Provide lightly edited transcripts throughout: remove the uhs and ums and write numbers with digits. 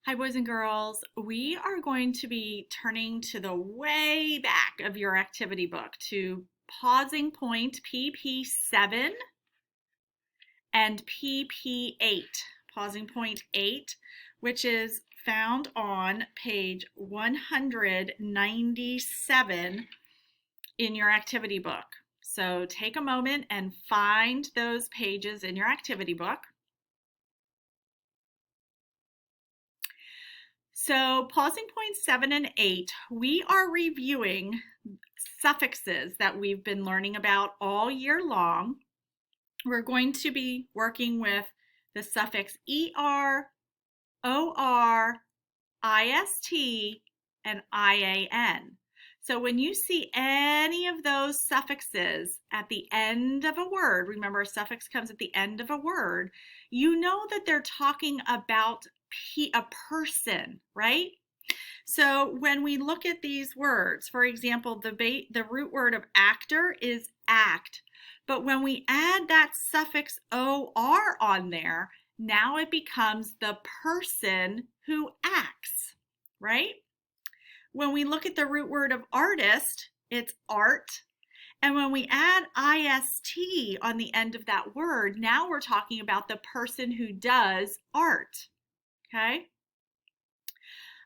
Hi, boys and girls. We are going to be turning to the way back of your activity book to pausing point PP7 and PP8, pausing point 8, which is found on page 197 in your activity book. So take a moment and find those pages in your activity book. So pausing points 7 and 8, we are reviewing suffixes that we've been learning about all year long. We're going to be working with the suffix ER, OR, IST, and IAN. So when you see any of those suffixes at the end of a word, remember a suffix comes at the end of a word, you know that they're talking about a person, right? So when we look at these words, for example, the root word of actor is act. But when we add that suffix OR on there, now it becomes the person who acts, right? When we look at the root word of artist, it's art. And when we add IST on the end of that word, now we're talking about the person who does art, okay?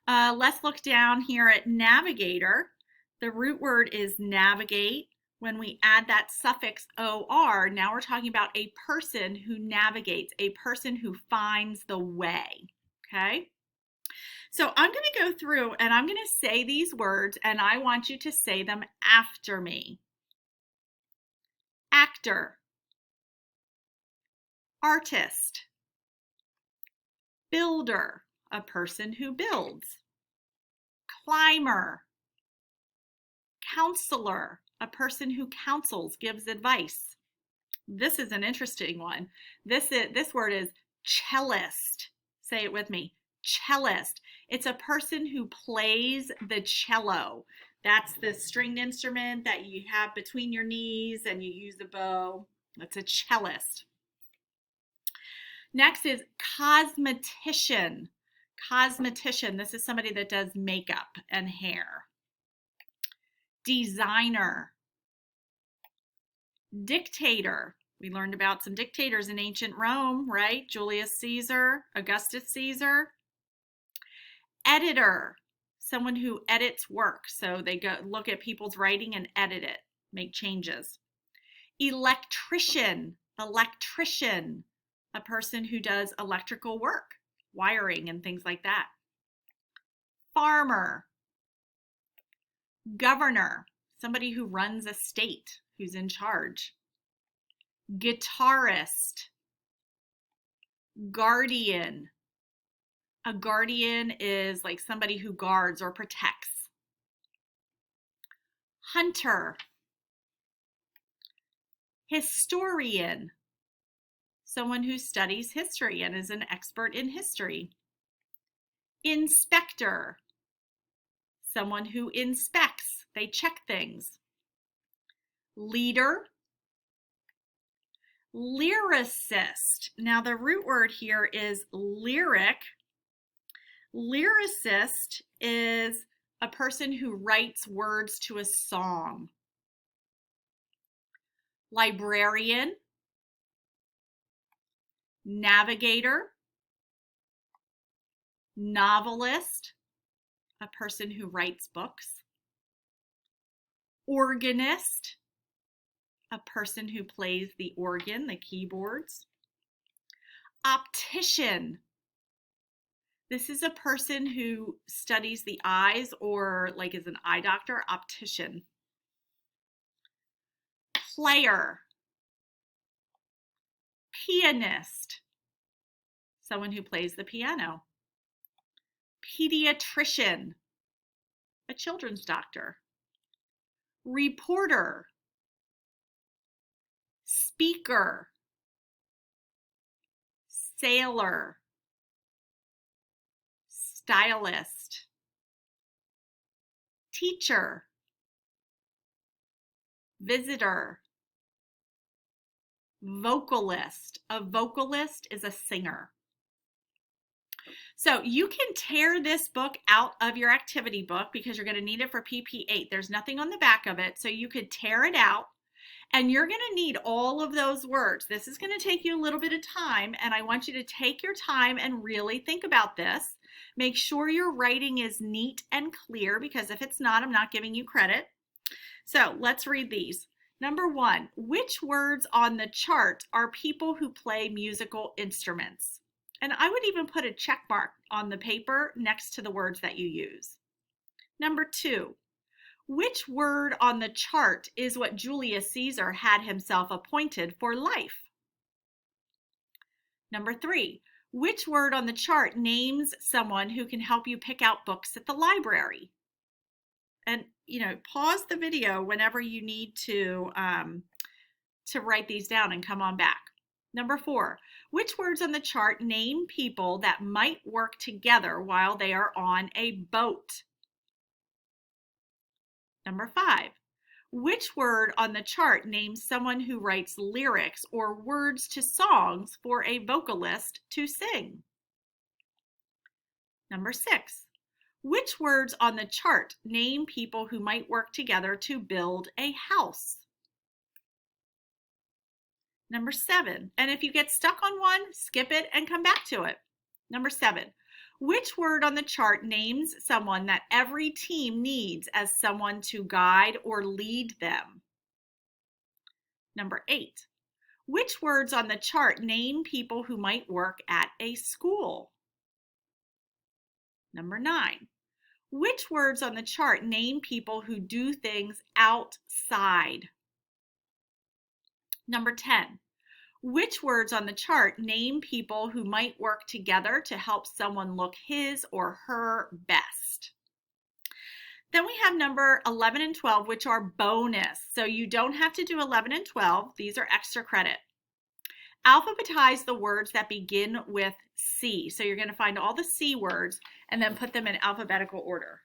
Let's look down here at navigator. The root word is navigate. When we add that suffix OR, now we're talking about a person who navigates, a person who finds the way, okay? So I'm going to go through and I'm going to say these words and I want you to say them after me. Actor, artist, builder, a person who builds, climber, counselor, a person who counsels, gives advice. This is an interesting one. This word is cellist. Say it with me. Cellist. It's a person who plays the cello. That's the stringed instrument that you have between your knees and you use a bow. That's a cellist. Next is cosmetician. Cosmetician. This is somebody that does makeup and hair. Designer. Dictator. We learned about some dictators in ancient Rome, right? Julius Caesar, Augustus Caesar. Editor. Someone who edits work. So they go look at people's writing and edit it, make changes. Electrician. Electrician. A person who does electrical work, wiring and things like that. Farmer. Governor. Somebody who runs a state, who's in charge. Guitarist. Guardian. A guardian is like somebody who guards or protects. Hunter. Historian. Someone who studies history and is an expert in history. Inspector. Someone who inspects. They check things. Leader. Lyricist. Now the root word here is lyric. Lyricist is a person who writes words to a song. Librarian. Navigator. Novelist, a person who writes books. Organist, a person who plays the organ, the keyboards. Optician, this is a person who studies the eyes or like is an eye doctor, optician. Player, pianist, someone who plays the piano. Pediatrician, a children's doctor. Reporter, speaker, sailor, stylist, teacher, visitor, vocalist. A vocalist is a singer. So you can tear this book out of your activity book because you're going to need it for PP8. There's nothing on the back of it, so you could tear it out. And you're going to need all of those words. This is going to take you a little bit of time, and I want you to take your time and really think about this. Make sure your writing is neat and clear, because if it's not, I'm not giving you credit. So let's read these. Number 1, which words on the chart are people who play musical instruments? And I would even put a check mark on the paper next to the words that you use. Number 2, which word on the chart is what Julius Caesar had himself appointed for life? Number 3, which word on the chart names someone who can help you pick out books at the library? And, pause the video whenever you need to write these down and come on back. Number 4, which words on the chart name people that might work together while they are on a boat? Number 5, which word on the chart names someone who writes lyrics or words to songs for a vocalist to sing? Number 6, which words on the chart name people who might work together to build a house? Number 7, and if you get stuck on one, skip it and come back to it. Number 7, which word on the chart names someone that every team needs as someone to guide or lead them? Number 8, which words on the chart name people who might work at a school? Number 9, which words on the chart name people who do things outside? Number 10, which words on the chart name people who might work together to help someone look his or her best? Then we have number 11 and 12, which are bonus. So you don't have to do 11 and 12. These are extra credit. Alphabetize the words that begin with C. So you're going to find all the C words and then put them in alphabetical order.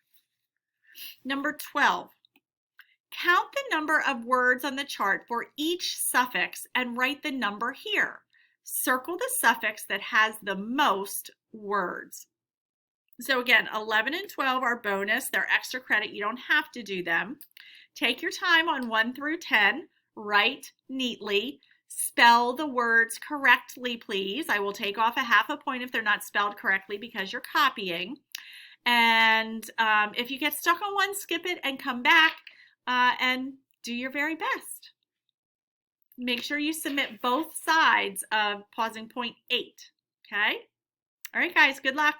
Number 12. Count the number of words on the chart for each suffix and write the number here. Circle the suffix that has the most words. So again, 11 and 12 are bonus. They're extra credit. You don't have to do them. Take your time on 1 through 10. Write neatly. Spell the words correctly, please. I will take off a half a point if they're not spelled correctly because you're copying. And if you get stuck on one, skip it and come back and do your very best. Make sure you submit both sides of pausing point 8. Okay? All right, guys, good luck.